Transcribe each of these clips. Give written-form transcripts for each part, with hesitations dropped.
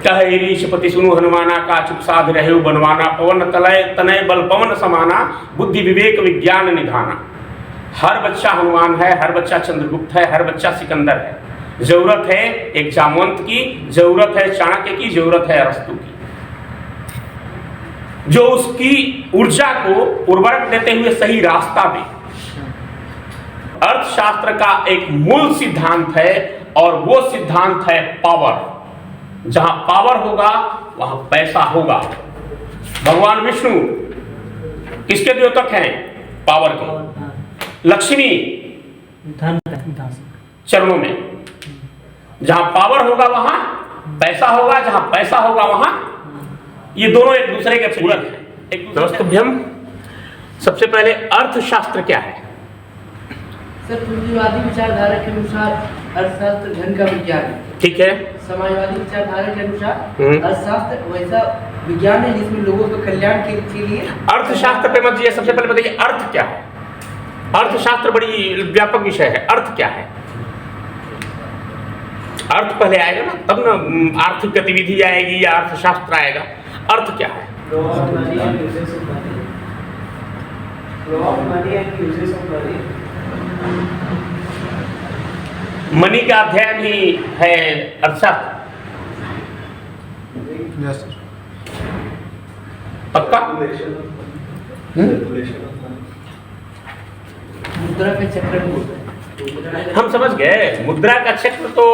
कहे ऋषपति सुनु हनुमाना, का चुप साध रहे बनवाना, पवन तलय तनय बल पवन समाना, बुद्धि विवेक विज्ञान निधाना। हर बच्चा हनुमान है, हर बच्चा चंद्रगुप्त है, हर बच्चा सिकंदर है। जरूरत है एक जामवंत की, जरूरत है चाणक्य की, जरूरत है अरस्तु की, जो उसकी ऊर्जा को उर्वरक देते हुए सही रास्ता दे। अर्थशास्त्र का एक मूल सिद्धांत है और वो सिद्धांत है पावर। जहां पावर होगा वहां पैसा होगा। भगवान विष्णु किसके द्योतक हैं? पावर के। लक्ष्मी धन चरणों में। जहां पावर होगा वहां पैसा होगा, जहां पैसा होगा वहां, ये दोनों एक दूसरे के पूरक हैं। दोस्तों, सबसे पहले अर्थशास्त्र क्या है? सर, पूंजीवादी विचारधारा के अनुसार अर्थशास्त्र धन का विज्ञान है। ठीक है। समाजवादी विचारधारा के अनुसार अर्थशास्त्र वैसा विज्ञान है जिसमें लोगों के कल्याण के लिए। अर्थशास्त्र पे मत जाइए, सबसे पहले बताइए अर्थ क्या है। अर्थशास्त्र बड़ी व्यापक विषय है। अर्थ क्या है? अर्थ पहले आएगा ना, तब ना आर्थिक गतिविधि आएगी या अर्थशास्त्र आएगा। अर्थ क्या है? मनी का अध्ययन ही है अर्थशास्त्र। पक्का? मुद्रा का चक्र भी होता है। हम समझ गए। मुद्रा का चक्र तो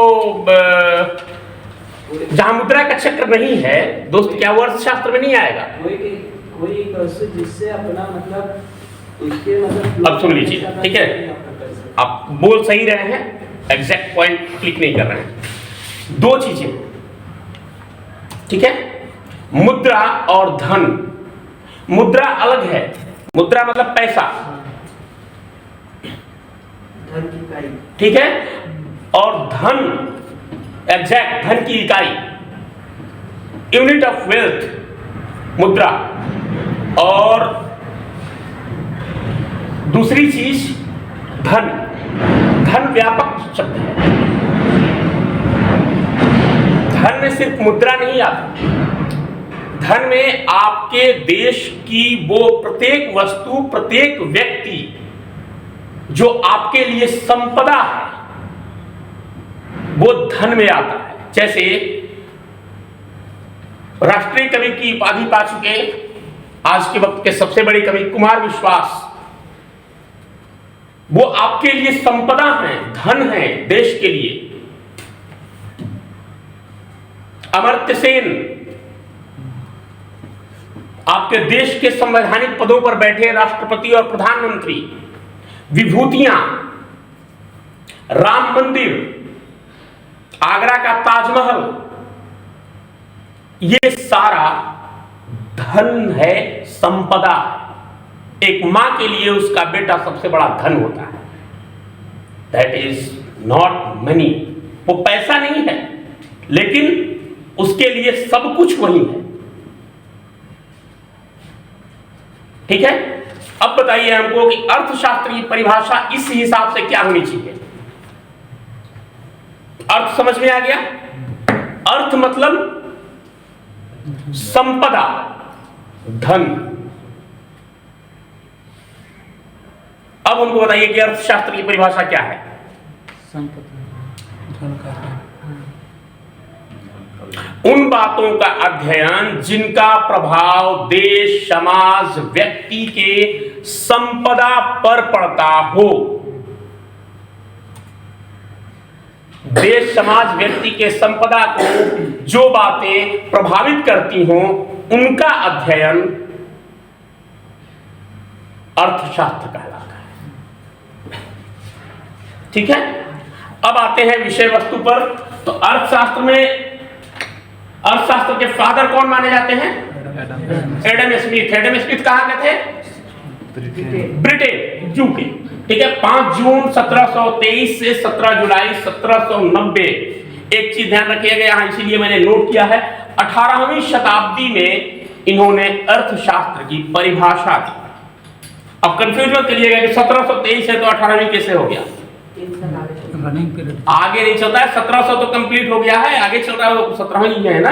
जहां मुद्रा का चक्र नहीं है दोस्त, क्या वो अर्थशास्त्र में नहीं आएगा? कोई जिससे अपना मतलब उसके मतलब। अब सुन लीजिए, ठीक है, आप बोल सही रहे हैं, एग्जैक्ट पॉइंट क्लिक नहीं कर रहे हैं। दो चीजें, ठीक है, मुद्रा और धन। मुद्रा अलग है। मुद्रा मतलब पैसा, धन की इकाई, ठीक है, और धन एग्जैक्ट धन की इकाई, यूनिट ऑफ वेल्थ मुद्रा। और दूसरी चीज धन। धन व्यापक शब्द है। धन में सिर्फ मुद्रा नहीं आती। धन में आपके देश की वो प्रत्येक वस्तु, प्रत्येक व्यक्ति जो आपके लिए संपदा है, वो धन में आता है। जैसे राष्ट्रीय कवि की उपाधि पा चुके आज के वक्त के सबसे बड़े कवि कुमार विश्वास, वो आपके लिए संपदा है, धन है देश के लिए। अमर्त्य सेन आपके देश के संवैधानिक पदों पर बैठे राष्ट्रपति और प्रधानमंत्री। विभूतियां, राम मंदिर, आगरा का ताजमहल, ये सारा धन है, संपदा है। एक मां के लिए उसका बेटा सबसे बड़ा धन होता है। That is not money. वो पैसा नहीं है, लेकिन उसके लिए सब कुछ वही है। ठीक है। अब बताइए हमको कि अर्थशास्त्र की परिभाषा इस हिसाब से क्या होनी चाहिए। अर्थ समझ में आ गया? अर्थ मतलब संपदा, धन। अब हमको बताइए कि अर्थशास्त्र की परिभाषा क्या है। उन बातों का अध्ययन जिनका प्रभाव देश, समाज, व्यक्ति के संपदा पर पड़ता हो। देश, समाज, व्यक्ति के संपदा को जो बातें प्रभावित करती हों, उनका अध्ययन अर्थशास्त्र कहलाता है। ठीक है। अब आते हैं विषय वस्तु पर। तो अर्थशास्त्र में, अर्थशास्त्र के फादर कौन माने जाते हैं? Adam Smith. एडम स्मिथ कहाँ के थे? Britain, UK. ठीक है। 5 जून 1723 से 17 जुलाई 1790। एक चीज ध्यान रखिएगा यहां, इसीलिए मैंने नोट किया है, 18वीं शताब्दी में इन्होंने अर्थशास्त्र की परिभाषा दी। अब कंफ्यूजन करिएगा कि 1723 है तो 18वीं कैसे हो गया? रनिंग पीरियड आगे नहीं चलता है, 1700 तो कंप्लीट हो गया है, आगे चल रहा है 17वीं है ना,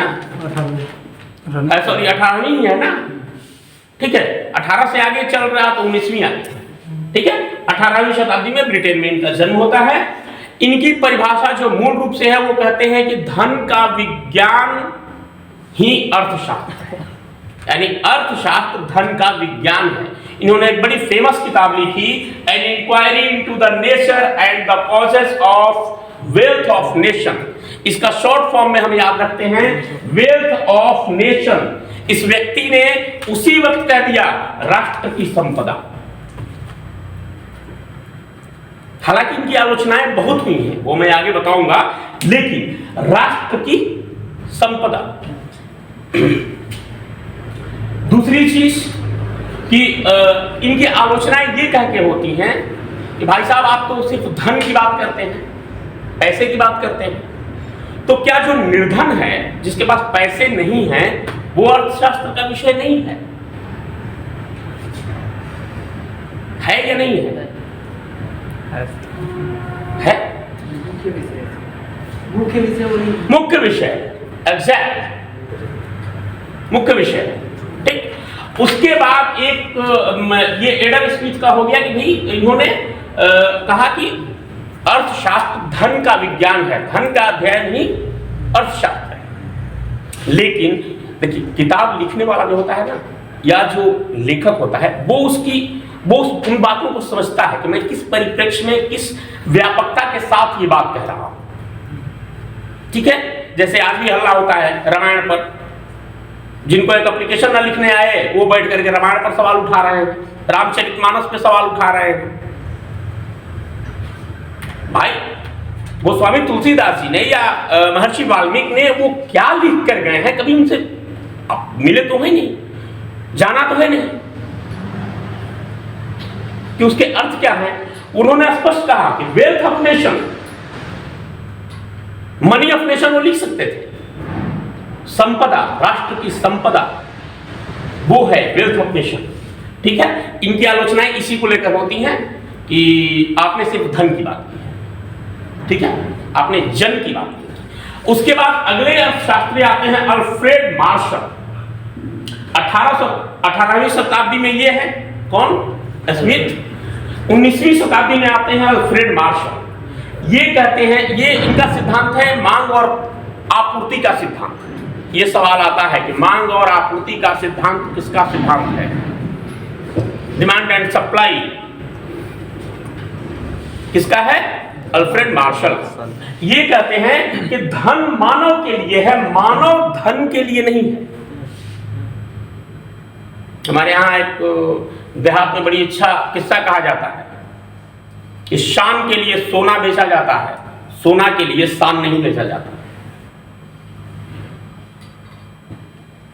18 सॉरी 18वीं है ना, ठीक है। 18 से आगे चल रहा तो 19वीं आ गई, ठीक है। 18वीं शताब्दी में ब्रिटेन में इनका जन्म होता है। इनकी परिभाषा जो मूल रूप से है वो कहते हैं कि धन का विज्ञान ही अर्थशास्त्र है, यानी अर्थशास्त्र धन का विज्ञान है। इन्होंने एक बड़ी फेमस किताब लिखी, an inquiry into the nature and the causes of wealth of nation. इसका शॉर्ट फॉर्म में हम याद रखते हैं वेल्थ ऑफ नेशन। इस व्यक्ति ने उसी वक्त कह दिया राष्ट्र की संपदा। हालांकि इनकी आलोचनाएं बहुत हुई हैं, वो मैं आगे बताऊंगा, लेकिन राष्ट्र की संपदा। दूसरी चीज कि इनकी आलोचनाएं ये कह के होती हैं कि भाई साहब आप तो सिर्फ धन की बात करते हैं, पैसे की बात करते हैं, तो क्या जो निर्धन है, जिसके पास पैसे नहीं हैं, वो अर्थशास्त्र का विषय नहीं है या नहीं है? है मुख्य विषय वही मुख्य विषय, एग्जैक्ट मुख्य विषय, ठीक। उसके बाद एक ये एडम स्मिथ का हो गया कि भाई इन्होंने कहा कि अर्थशास्त्र धन का विज्ञान है, धन का अध्ययन ही अर्थशास्त्र है। लेकिन देखिए किताब लिखने वाला जो होता है ना, या जो लेखक होता है, वो उन बातों को समझता है कि मैं किस परिप्रेक्ष्य में, किस व्यापकता के साथ ये बात कह रहा हूं, ठीक है। जैसे आज भी हल्ला होता है रामायण पर, जिनको एक एप्लीकेशन ना लिखने आए वो बैठ करके रामायण पर सवाल उठा रहे हैं, रामचरितमानस पे सवाल उठा रहे हैं। भाई गोस्वामी तुलसीदास जी ने या महर्षि वाल्मीकि ने वो क्या लिख कर गए हैं, कभी उनसे मिले तो है नहीं, जाना तो है नहीं कि उसके अर्थ क्या है। उन्होंने स्पष्ट कहा कि wealth of nation, money of nation वो लिख सकते थे, संपदा, राष्ट्र की संपदा वो है वेल्थ ऑफ नेशन, ठीक है। इनकी आलोचनाएं इसी को लेकर होती हैं कि आपने सिर्फ धन की बात की है, ठीक है, आपने जन की बात की। उसके बाद अगले अर्थशास्त्री आते हैं अल्फ्रेड मार्शल। 18वीं शताब्दी में ये है कौन? स्मिथ। 19वीं शताब्दी में आते हैं अल्फ्रेड मार्शल। ये कहते हैं, ये इनका सिद्धांत है मांग और आपूर्ति का सिद्धांत। ये सवाल आता है कि मांग और आपूर्ति का सिद्धांत किसका सिद्धांत है? डिमांड एंड सप्लाई किसका है? Alfred Marshall. ये कहते हैं कि धन मानव के लिए है, मानव धन के लिए नहीं है। हमारे यहाँ एक देहात में बड़ी अच्छा किस्सा कहा जाता है कि शान के लिए सोना बेचा जाता है, सोना के लिए शान नहीं बेचा जाता,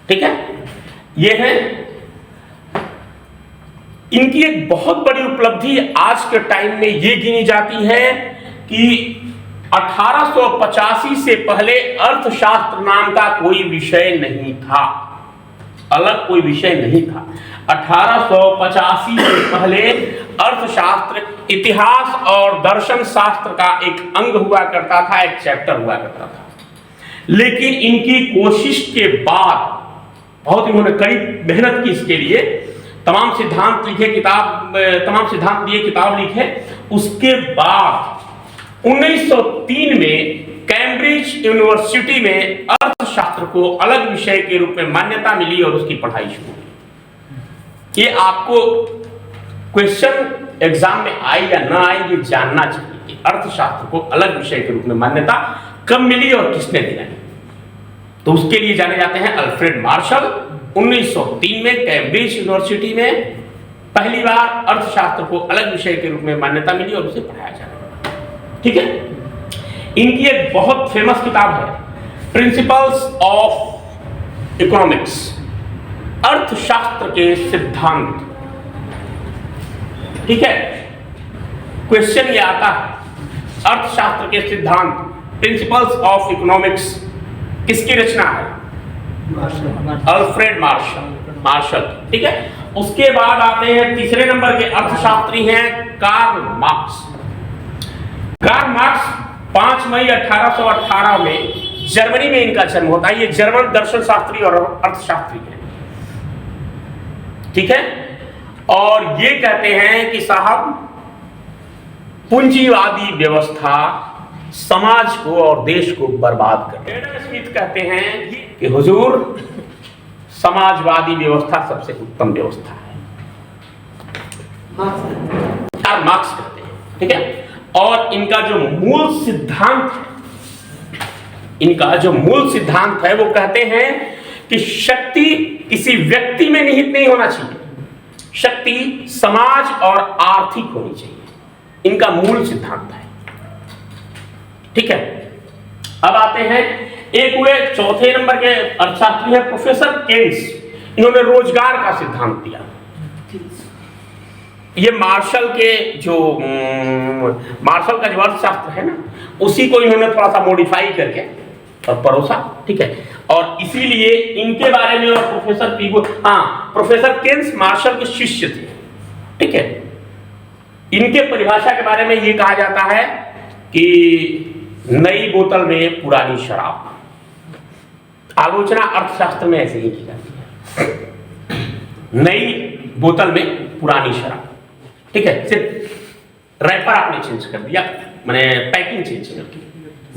ठीक है। ये है इनकी एक बहुत बड़ी उपलब्धि आज के टाइम में ये गिनी जाती है कि 1885 से पहले अर्थशास्त्र नाम का कोई विषय नहीं था, अलग कोई विषय नहीं था। 1885 से पहले अर्थशास्त्र इतिहास और दर्शन शास्त्र का एक अंग हुआ करता था, एक चैप्टर हुआ करता था। लेकिन इनकी कोशिश के बाद, बहुत इन्होंने कड़ी मेहनत की इसके लिए, तमाम सिद्धांत लिखे, तमाम सिद्धांत दिए, किताब लिखे। उसके बाद 1903 में कैम्ब्रिज यूनिवर्सिटी में अर्थशास्त्र को अलग विषय के रूप में मान्यता मिली और उसकी पढ़ाई शुरू हुई। ये आपको क्वेश्चन एग्जाम में आए या ना आए ये जानना चाहिए कि अर्थशास्त्र को अलग विषय के रूप में मान्यता कब मिली और किसने दिलाई। तो उसके लिए जाने जाते हैं अल्फ्रेड मार्शल। 1903 में कैम्ब्रिज यूनिवर्सिटी में पहली बार अर्थशास्त्र को अलग विषय के रूप में मान्यता मिली और उसे पढ़ाया जाने लगा, ठीक है। इनकी एक बहुत फेमस किताब है प्रिंसिपल्स ऑफ इकोनॉमिक्स, अर्थशास्त्र के सिद्धांत, ठीक है। क्वेश्चन ये आता है अर्थशास्त्र के सिद्धांत, प्रिंसिपल्स ऑफ इकोनॉमिक्स किसकी रचना है? अल्फ्रेड मार्शल, ठीक है। उसके बाद आते हैं तीसरे नंबर के अर्थशास्त्री हैं कार्ल मार्क्स। कार्ल मार्क्स 5 मई 1818 में जर्मनी में इनका जन्म होता है। ये जर्मन दर्शन शास्त्री और अर्थशास्त्री है, ठीक है। और ये कहते हैं कि साहब पूंजीवादी व्यवस्था समाज को और देश को बर्बाद कर। एडम स्मिथ कहते हैं कि हुजूर समाजवादी व्यवस्था सबसे उत्तम व्यवस्था है, मार्क्स कहते हैं, ठीक है। और इनका जो मूल सिद्धांत है, इनका जो मूल सिद्धांत है वो कहते हैं कि शक्ति किसी व्यक्ति में निहित नहीं होना चाहिए, शक्ति समाज और आर्थिक होनी चाहिए, इनका मूल सिद्धांत है, ठीक है। अब आते हैं एक हुए चौथे नंबर के अर्थशास्त्री है प्रोफेसर केन्स। इन्होंने रोजगार का सिद्धांत दिया। ये मार्शल के जो मार्शल का जो अर्थशास्त्र है ना, उसी को इन्होंने थोड़ा सा मॉडिफाई करके और परोसा, ठीक है। और इसीलिए इनके बारे में और प्रोफेसर पीगो, प्रोफेसर केन्स मार्शल के शिष्य थे, ठीक है। इनके परिभाषा के बारे में ये कहा जाता है कि नई बोतल में पुरानी शराब। आलोचना अर्थशास्त्र में ऐसे ही की जाती है, नई बोतल में पुरानी शराब, ठीक है। सिर्फ रैपर आपने चेंज कर दिया, मैंने पैकिंग चेंज कर दी,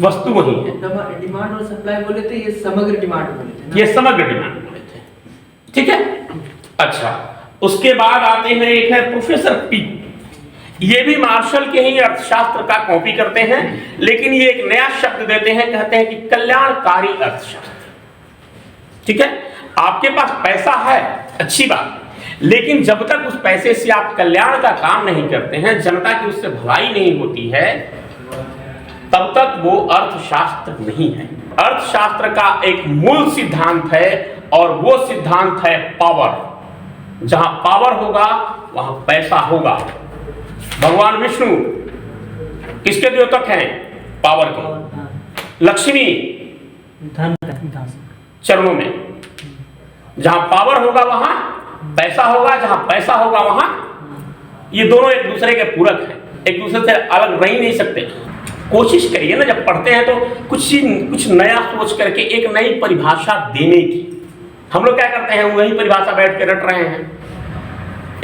वस्तु वही है। डिमांड और सप्लाई बोले थे, ये समग्र डिमांड बोले थे ना? ये समग्र डिमांड बोले थे, ठीक है। अच्छा, उसके बाद आते हैं एक है प्रोफेसर पी। ये भी मार्शल के ही अर्थशास्त्र का कॉपी करते हैं, लेकिन ये एक नया शब्द देते हैं, कहते हैं कि कल्याणकारी अर्थशास्त्र, ठीक है। आपके पास पैसा है, अच्छी बात, लेकिन जब तक उस पैसे से आप कल्याण का काम नहीं करते हैं, जनता की उससे भलाई नहीं होती है, तब तक वो अर्थशास्त्र नहीं है। अर्थशास्त्र का एक मूल सिद्धांत है और वो सिद्धांत है पावर। जहां पावर होगा वहां पैसा होगा। भगवान विष्णु किसके द्योतक हैं? पावर के। लक्ष्मी धन चरणों में। जहां पावर होगा वहां पैसा होगा, जहां पैसा होगा वहां, ये दोनों एक दूसरे के पूरक हैं, एक दूसरे से अलग रह नहीं सकते। कोशिश करिए ना, जब पढ़ते हैं तो कुछ नया सोच करके एक नई परिभाषा देने की। हम लोग क्या करते हैं, वही परिभाषा बैठ के रट रहे हैं।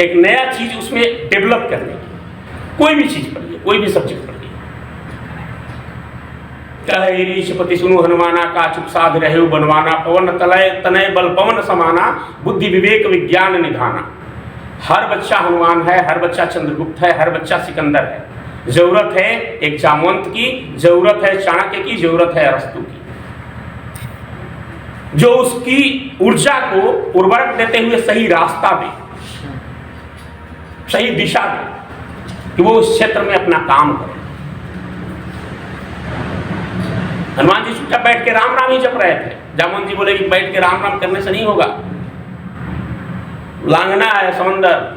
एक नया चीज उसमें डेवलप करने की। कोई भी चीज पढ़िए, कोई भी सब्जेक्ट पढ़िए। कहे ऋषिपति सुनु हनुमाना, का चुप साध रहे बनवाना, पवन तलय तनय बल पवन समाना, बुद्धि विवेक विज्ञान निधाना। हर बच्चा हनुमान है, हर बच्चा चंद्रगुप्त है, हर बच्चा सिकंदर है। जरूरत है एक जामवंत की, जरूरत है चाणक्य की, जरूरत है अरस्तु की, जो उसकी ऊर्जा को उर्वरक देते हुए सही रास्ता दे, सही दिशा दे, कि वो उस क्षेत्र में अपना काम करे। हनुमान जी चुपचाप बैठ के राम राम ही जप रहे थे। जामवंत जी बोले कि बैठ के राम राम करने से नहीं होगा, लांघना है समंदर।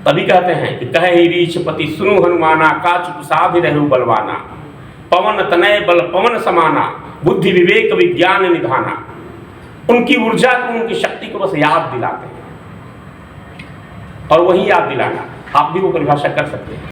तभी कहते हैं कि कहे ऋषिपति सुनु हनुमाना, का चुप साध रहु बलवाना, पवन तनय बल पवन समाना, बुद्धि विवेक विज्ञान निधाना। उनकी ऊर्जा को, उनकी शक्ति को बस याद दिलाते हैं, और वही याद दिलाना। आप भी वो परिभाषा कर सकते हैं।